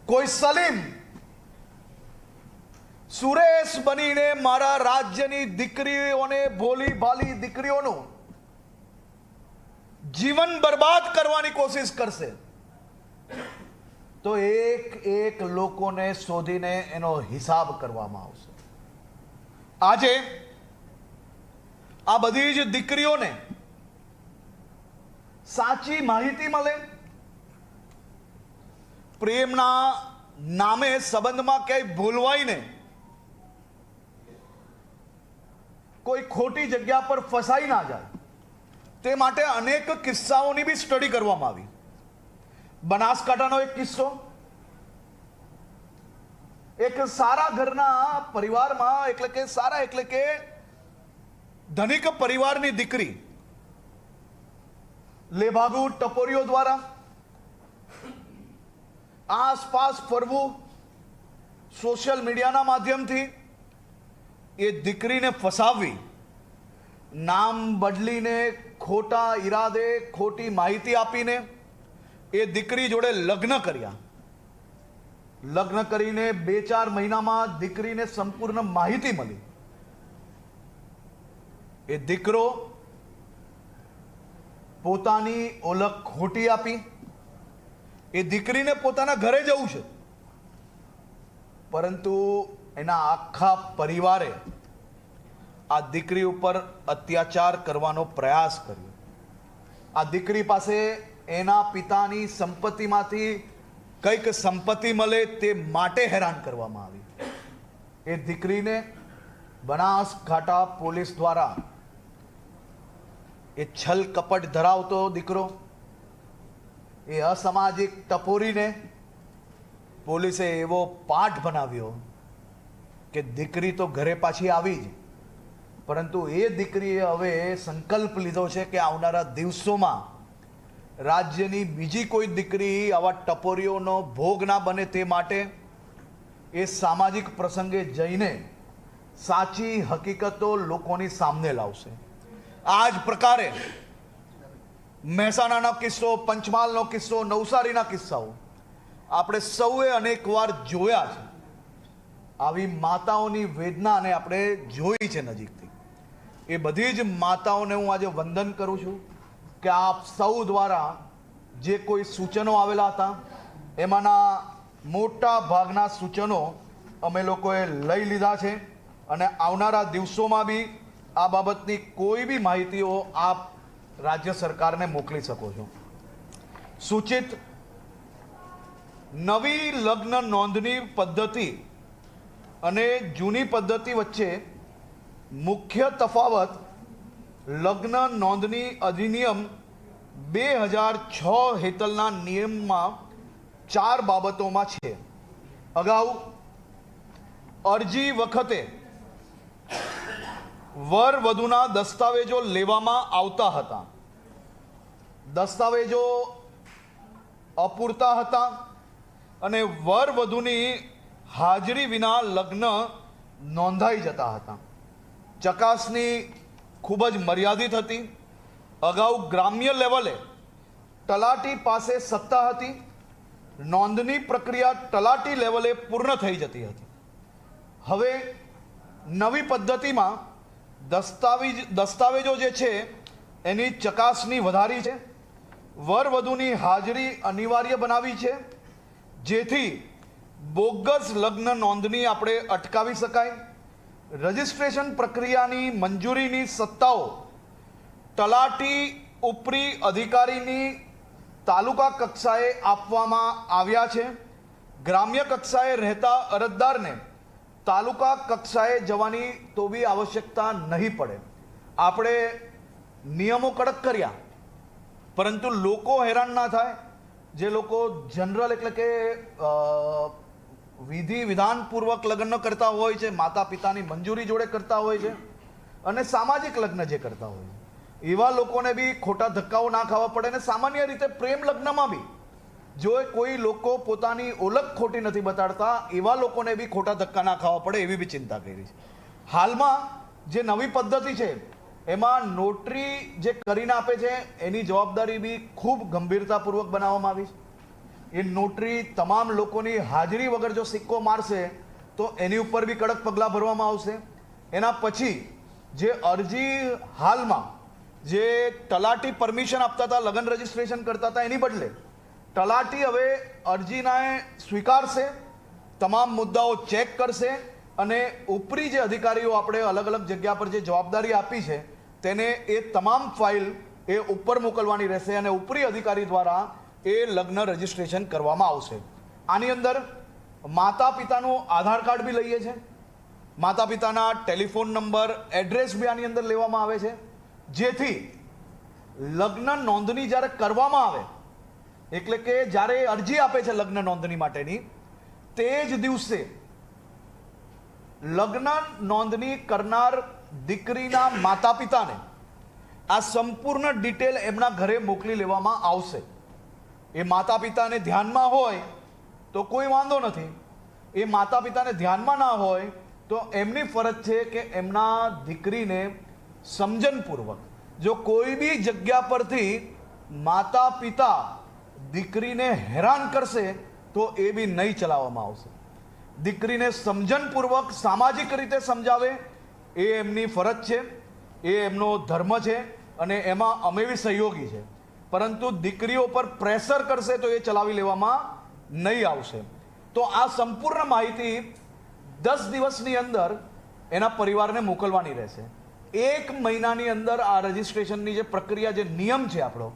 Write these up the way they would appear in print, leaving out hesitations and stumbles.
કોઈ સલીમ સુરેશ બનીને મારા રાજ્યની દીકરીઓને, ભોલી ભાલી દીકરીઓનું જીવન બરબાદ કરવાની કોશિશ કરશે તો એક એક લોકોને શોધીને એનો હિસાબ કરવામાં આવશે। આજે આ બધી જ દીકરીઓને સાચી માહિતી મળે, પ્રેમના નામે સંબંધમાં ક્યાંય ભૂલવાઈને કોઈ ખોટી જગ્યા પર ફસાઈ ના જાય, તે માટે અનેક કિસ્સાઓની બી સ્ટડી કરવામાં આવી। બનાસકાંઠાનો એક કિસ્સો, એક સારા ઘરના પરિવારમાં, એટલે કે સારા એટલે કે ધનિક પરિવારની દીકરી લેભાગુ ટપોરીઓ દ્વારા આસપાસ ફરવું, સોશિયલ મીડિયાના માધ્યમથી એ દીકરીને ફસાવવી, નામ બદલીને, ખોટા ઈરાદે, ખોટી માહિતી આપીને એ દીકરી જોડે લગ્ન કર્યા। લગ્ન કરીને 2-4 મહિનામાં દીકરીને સંપૂર્ણ માહિતી મળી। એ દીકરો પોતાની ઓળખ ખોટી આપી, એ દીકરીને પોતાના ઘરે જવું છે, પરંતુ એના આખા પરિવારે આ દીકરી ઉપર અત્યાચાર કરવાનો પ્રયાસ કર્યો। આ દીકરી પાસે એના પિતાની સંપત્તિમાંથી કંઈક સંપત્તિ મળે તે માટે હેરાન કરવામાં આવી। એ દીકરીને બનાસકાંઠા પોલીસ દ્વારા, એ છલ કપટ ધરાવતો દીકરો, એ અસામાજિક ટપોરીને પોલીસે એવો પાઠ બનાવ્યો કે દીકરી તો ઘરે પાછી આવી જ, પરંતુ એ દીકરીએ હવે સંકલ્પ લીધો છે કે આવનારા દિવસોમાં રાજ્યની બીજી કોઈ દીકરી આવા ટપોરીઓનો ભોગ ના બને, તે માટે એ સામાજિક પ્રસંગે જઈને સાચી હકીકતો લોકોની સામે લાવશે। આ જ પ્રકારે મહેસાણાનો કિસ્સો, પંચમહાલનો કિસ્સો, નવસારીના કિસ્સાઓ આપણે સૌએ અનેકવાર જોયા છે। આવી માતાઓની વેદનાને આપણે જોઈ છે નજીકથી। એ બધી જ માતાઓને હું આજે વંદન કરું છું કે આપ સૌ દ્વારા જે કોઈ સૂચનો આવેલા હતા, એમાંના મોટા ભાગના સૂચનો અમે લોકોએ લઈ લીધા છે અને આવનારા દિવસોમાં બી આ બાબતની કોઈ બી માહિતીઓ આપ રાજ્ય સરકારને મોકલી શકો છો। સૂચિત નવી લગ્ન નોંધણી પદ્ધતિ અને જૂની પદ્ધતિ વચ્ચે મુખ્ય તફાવત લગ્ન નોંધણી અધિનિયમ 2006 હેઠળના નિયમમાં 4 બાબતોમાં છે। અગાઉ અરજી વખતે વર વધુના દસ્તાવેજો લેવામાં આવતા હતા, દસ્તાવેજો અપૂરતા હતા અને વર વધુની હાજરી વિના લગ્ન નોંધાઈ જતા હતા। ચકાસણી ખૂબ જ મર્યાદિત હતી। અગાઉ ગ્રામ્ય લેવલે તલાટી પાસે સત્તા હતી, નોંધણી પ્રક્રિયા તલાટી લેવલે પૂર્ણ થઈ જતી હતી। હવે નવી પદ્ધતિમાં દસ્તાવેજો જે છે એની ચકાસણી વધારી છે, વર વધુની હાજરી અનિવાર્ય બનાવી છે, જેથી બોગસ લગ્ન નોંધણી આપણે અટકાવી શકાય। રજિસ્ટ્રેશન પ્રક્રિયાની મંજૂરીની સત્તાઓ તલાટી ઉપરી અધિકારીની તાલુકા કક્ષાએ આપવામાં આવ્યા છે। ગ્રામ્ય કક્ષાએ રહેતા અરજદારને તાલુકા કક્ષાએ જવાની તો બી આવશ્યકતા નહીં પડે। આપણે નિયમો કડક કર્યા, પરંતુ લોકો હેરાન ના થાય। જે લોકો જનરલ એટલે કે વિધિ વિધાનપૂર્વક લગ્ન કરતા હોય છે, માતા પિતાની મંજૂરી જોડે કરતા હોય છે અને સામાજિક લગ્ન જે કરતા હોય છે, એવા લોકોને બી ખોટા ધક્કાઓ ના ખાવા પડે। અને સામાન્ય રીતે પ્રેમ લગ્નમાં બી જો કોઈ લોકો પોતાની ઓળખ ખોટી નથી બતાડતા, એવા લોકોને બી ખોટા ધક્કા ના ખાવા પડે એવી બી ચિંતા કરી છે। હાલમાં જે નવી પદ્ધતિ છે એમાં નોટરી જે કરીને આપે છે એની જવાબદારી બી ખૂબ ગંભીરતાપૂર્વક બનાવવામાં આવી છે। એ નોટરી તમામ લોકોની હાજરી વગર જો સિક્કો મારશે તો એની ઉપર બી કડક પગલાં ભરવામાં આવશે. એના પછી જે અરજી હાલમાં જે તલાટી પરમિશન આપતા હતા, લગ્ન રજીસ્ટ્રેશન કરતા હતા, એની બદલે તલાટી હવે અરજીને સ્વીકારશે, તમામ મુદ્દાઓ ચેક કરશે અને ઉપરી જે અધિકારીઓ આપણે અલગ અલગ જગ્યા પર જે જવાબદારી આપી છે તેને એ તમામ ફાઇલ એ ઉપર મોકલવાની રહેશે અને ઉપરી અધિકારી દ્વારા એ લગ્ન રજીસ્ટ્રેશન કરવામાં આવશે. આની અંદર માતા પિતાનું આધાર કાર્ડ બી લઈએ છે, માતા પિતાના ટેલિફોન નંબર, એડ્રેસ બી આની અંદર લેવામાં આવે છે, જેથી લગ્ન નોંધણી જ્યારે કરવામાં આવે એટલે કે જ્યારે અરજી આપે છે લગ્ન નોંધણી માટેની, તે જ દિવસે લગ્ન નોંધણી કરનાર દીકરીના માતા પિતાને આ સંપૂર્ણ ડિટેલ એમના ઘરે મોકલી લેવામાં આવશે. એ માતા પિતાને ધ્યાનમાં હોય તો કોઈ વાંધો નથી, એ માતા પિતાને ધ્યાનમાં ના હોય તો એમની ફરજ છે કે એમના દીકરીને સમજણપૂર્વક જો કોઈ બી જગ્યા પરથી માતા પિતા દીકરીને હેરાન કરશે તો એ બી નહીં ચલાવવામાં આવશે. દીકરીને સમજણપૂર્વક સામાજિક રીતે સમજાવે એ એમની ફરજ છે, એ એમનો ધર્મ છે અને એમાં અમે બી સહયોગી છે. પરંતુ દીકરીઓ પર પ્રેશર કરશે તો એ ચલાવી લેવામાં નહીં આવશે. તો આ સંપૂર્ણ માહિતી 10 દિવસની અંદર એના પરિવારને મોકલવાની રહેશે. 1 મહિનાની અંદર આ રજીસ્ટ્રેશનની જે પ્રક્રિયા, જે નિયમ છે આપણો,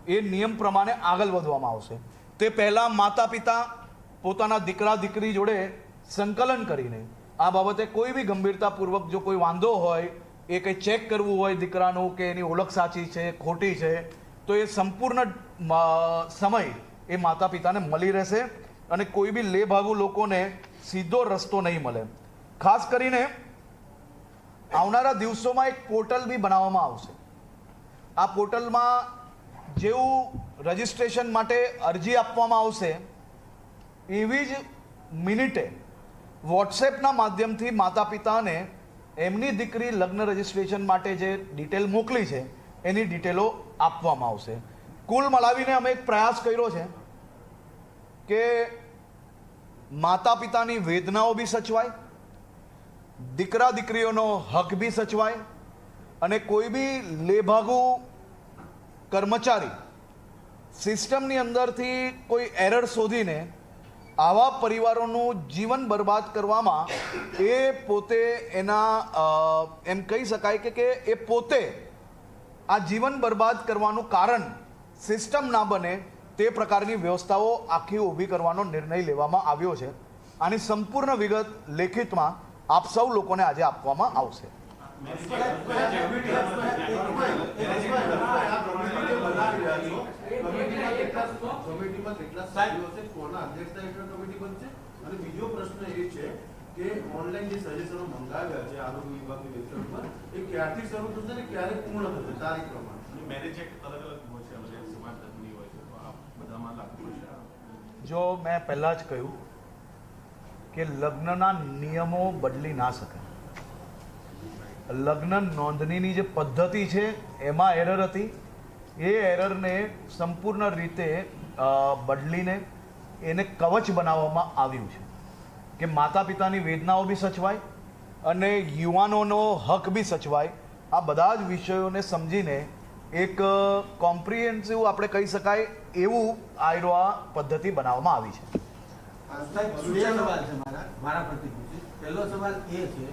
એ નિયમ પ્રમાણે આગળ વધવામાં આવશે. તે પહેલાં માતા પિતા પોતાના દીકરા દીકરી જોડે સંકલન કરીને આ બાબતે કોઈ બી ગંભીરતાપૂર્વક જો કોઈ વાંધો હોય, એ કંઈ ચેક કરવું હોય દીકરાનું કે એની ઓળખ સાચી છે ખોટી છે, તો એ સંપૂર્ણ સમય એ માતા પિતાને મળી રહેશે અને કોઈ બી લેભાગુ લોકોને સીધો રસ્તો નહીં મળે. ખાસ કરીને આવનારા દિવસોમાં એક પોર્ટલ બી બનાવવામાં આવશે. આ પોર્ટલમાં જેવું રજીસ્ટ્રેશન માટે અરજી આપવામાં આવશે એવી જ મિનિટે વોટ્સએપના માધ્યમથી માતા પિતાને એમની દીકરી લગ્ન રજીસ્ટ્રેશન માટે જે ડિટેલ મોકલી છે એની ડિટેલો આપવામાં આવશે. કુલ મળાવીને અમે એક પ્રયાસ કર્યો છે કે માતા પિતાની વેદનાઓ બી સચવાય, દીકરા દીકરીઓનો હક બી સચવાય અને કોઈ બી લેભાગુ કર્મચારી સિસ્ટમની અંદરથી કોઈ એરર શોધીને આવા પરિવારોનું જીવન બરબાદ કરવામાં એ પોતે એના એમ કહી શકાય કે એ પોતે આ જીવન બરબાદ કરવાનું કારણ સિસ્ટમ ના બને તે પ્રકારની વ્યવસ્થાઓ આખી ઊભી કરવાનો નિર્ણય લેવામાં આવ્યો છે. આની સંપૂર્ણ વિગત લેખિતમાં આપ સૌ લોકોને આજે આપવામાં આવશે. અને બીજો પ્રશ્ન એ છે કે ઓનલાઈન જે સજેશનો મંગાવ્યા છે આરોગ્ય વિભાગની વેબસાઇટ પર, એ ક્યારથી શરૂ થશે ને ક્યારે પૂર્ણ થશે તારીખ પ્રમાણે? મેરેજ એક્ટ અલગ અલગ હોય છે, એટલે સમાજ ધર્મની હોય છે, તો આ બધામાં લાગુ પડશે. જો મેં પહેલાં જ કહ્યું કે લગ્નના નિયમો બદલી ના શકાય. લગ્ન નોંધણીની જે પદ્ધતિ છે એમાં એરર હતી, એ એરરને સંપૂર્ણ રીતે બદલીને એને કવચ બનાવવામાં આવ્યું છે કે માતા પિતાની વેદનાઓ બી સચવાય અને યુવાનોનો હક બી સચવાય. આ બધા જ વિષયોને સમજીને એક કોમ્પ્રિહેન્સિવ આપણે કહી શકાય એવું આ પદ્ધતિ બનાવવામાં આવી છે. મારા પ્રતિ પહેલો સવાલ એ છે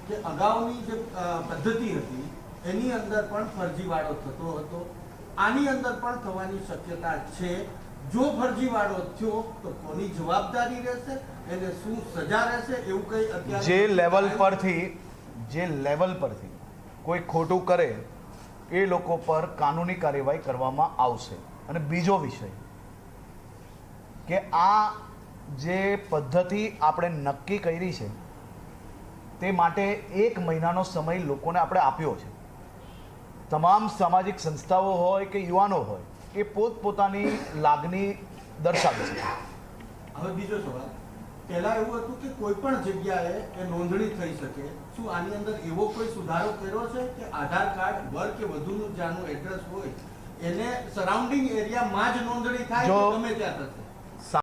કે અગાઉની જે પદ્ધતિ હતી એની અંદર પણ ફરજીવાળો થતો હતો, આની અંદર પણ થવાની શક્યતા છે. જો ફરજીવાળો થયો તો કોની જવાબદારી રહેશે, એને શું સજા રહેશે, એવું કંઈ અત્યારે જે લેવલ પરથી કોઈ ખોટું કરે એ લોકો પર કાનૂની કાર્યવાહી કરવામાં આવશે. અને બીજો વિષય કે આ જે પદ્ધતિ આપણે નક્કી કરી છે તે માટે 1 મહિનાનો સમય લોકોને આપણે આપ્યો છે. તમામ સામાજિક સંસ્થાઓ હોય કે યુવાનો હોય એ પોતપોતાની લાગણી દર્શાવે છે. હવે બીજો સવાલ, પહેલા એવું હતું કે કોઈ પણ જગ્યાએ એ નોંધણી થઈ શકે, શું આની અંદર એવો કોઈ સુધારો કર્યો છે કે આધાર કાર્ડ વર કે વધુનું જ્યાંનું એડ્રેસ હોય એને સરાઉન્ડિંગ એરિયામાં જ નોંધણી થાય કે ગમે ત્યાં થશે?